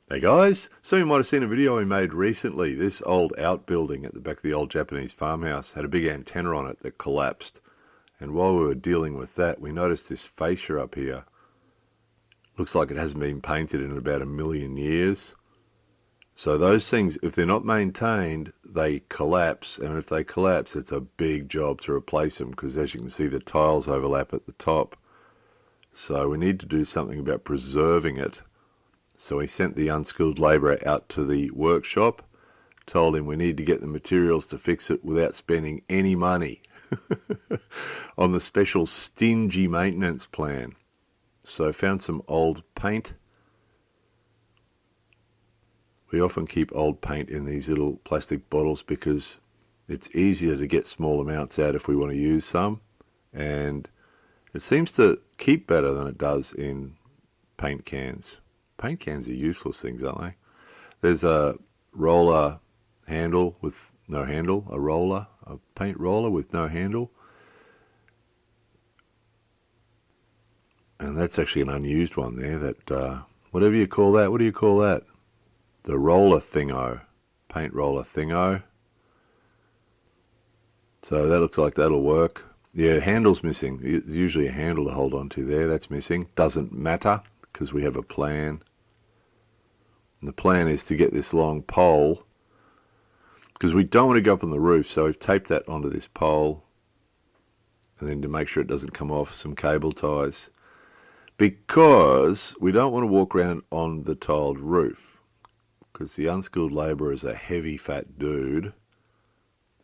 Hey guys, some of you might have seen a video I made recently. This old outbuilding at the back of the old Japanese farmhouse had a big antenna on it that collapsed. And while we were dealing with that, we noticed this fascia up here. Looks like it hasn't been painted in about 1,000,000 years. So those things, if they're not maintained, they collapse. And if they collapse, it's a big job to replace them because, as you can see, the tiles overlap at the top. So we need to do something about preserving it. So we sent the unskilled labourer out to the workshop, told him we need to get the materials to fix it without spending any money on the special stingy maintenance plan. So I found some old paint. We often keep old paint in these little plastic bottles because it's easier to get small amounts out if we want to use some. And it seems to keep better than it does in paint cans. Paint cans are useless things, aren't they? There's a roller handle with no handle, a paint roller with no handle. And that's actually an unused one there, that, whatever you call that, what do you call that? The roller thingo, paint roller thingo. So that looks like that'll work. Yeah, handle's missing. There's usually a handle to hold on to there, that's missing. Doesn't matter because we have a plan. And the plan is to get this long pole, because we don't want to go up on the roof, so we've taped that onto this pole, and then to make sure it doesn't come off, some cable ties, because we don't want to walk around on the tiled roof, because the unskilled labourer is a heavy fat dude,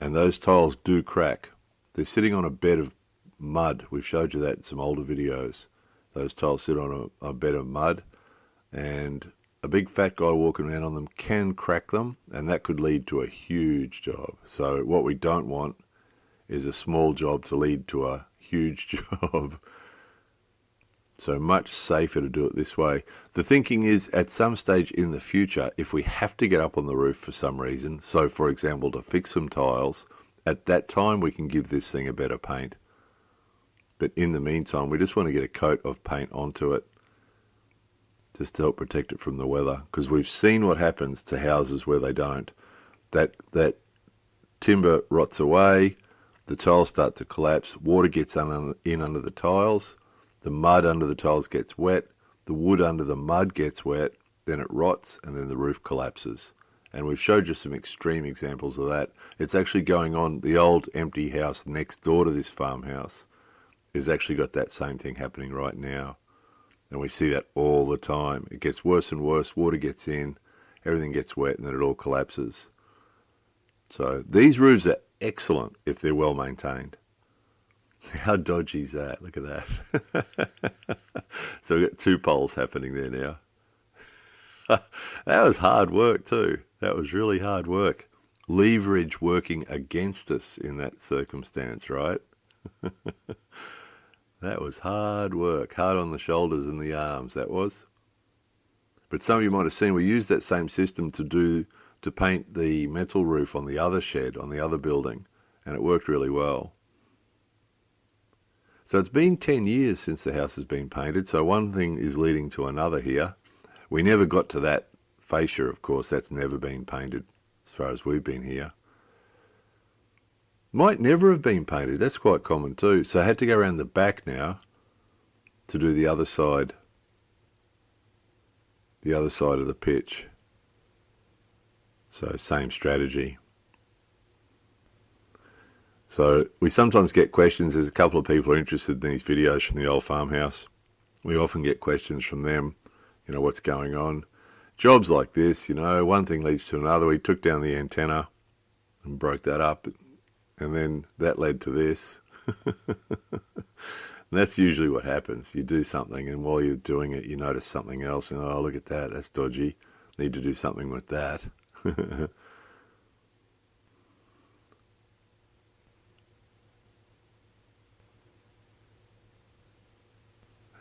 and those tiles do crack. They're sitting on a bed of mud. We've showed you that in some older videos. Those tiles sit on a bed of mud, and a big fat guy walking around on them can crack them, and that could lead to a huge job. So what we don't want is a small job to lead to a huge job. So much safer to do it this way. The thinking is, at some stage in the future, if we have to get up on the roof for some reason, so for example to fix some tiles, at that time we can give this thing a better paint. But in the meantime, we just want to get a coat of paint onto it, just to help protect it from the weather, because we've seen what happens to houses where they don't. That timber rots away, the tiles start to collapse, water gets in under the tiles, the mud under the tiles gets wet, the wood under the mud gets wet, then it rots, and then the roof collapses. And we've showed you some extreme examples of that. It's actually going on. The old empty house next door to this farmhouse has actually got that same thing happening right now. And we see that all the time. It gets worse and worse, water gets in, everything gets wet, and then it all collapses. So these roofs are excellent if they're well maintained. How dodgy is that? Look at that. So we've got two poles happening there now. That was hard work too. That was really hard work. Leverage working against us in that circumstance, right? That was hard work, hard on the shoulders and the arms, that was. But some of you might have seen we used that same system to paint the metal roof on the other shed, on the other building, and it worked really well. So it's been 10 years since the house has been painted, so one thing is leading to another here. We never got to that fascia, of course, that's never been painted as far as we've been here. Might never have been painted, that's quite common too. So I had to go around the back now to do the other side of the pitch. So same strategy. So we sometimes get questions, there's a couple of people who are interested in these videos from the old farmhouse. We often get questions from them, what's going on. Jobs like this, one thing leads to another. We took down the antenna and broke that up. And then that led to this. And that's usually what happens. You do something, and while you're doing it, you notice something else, and oh, look at that, that's dodgy. Need to do something with that.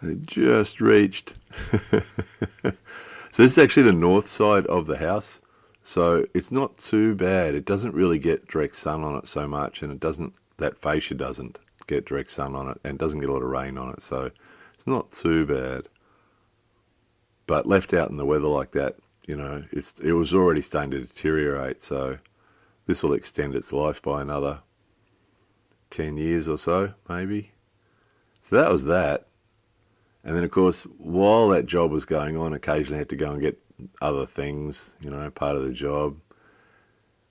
It just reached. So this is actually the north side of the house. So it's not too bad. It doesn't really get direct sun on it so much, and that fascia doesn't get direct sun on it, and doesn't get a lot of rain on it. So it's not too bad. But left out in the weather like that, you know, it was already starting to deteriorate, so this will extend its life by another 10 years or so, maybe. So that was that. And then, of course, while that job was going on, occasionally I had to go and get other things, you know, part of the job.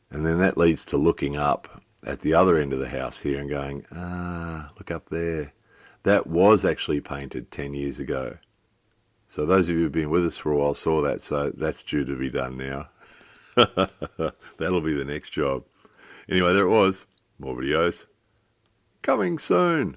And then that leads to looking up at the other end of the house here and going, look up there. That was actually painted 10 years ago. So those of you who've been with us for a while saw that, so that's due to be done now. That'll be the next job. Anyway, there it was. More videos coming soon.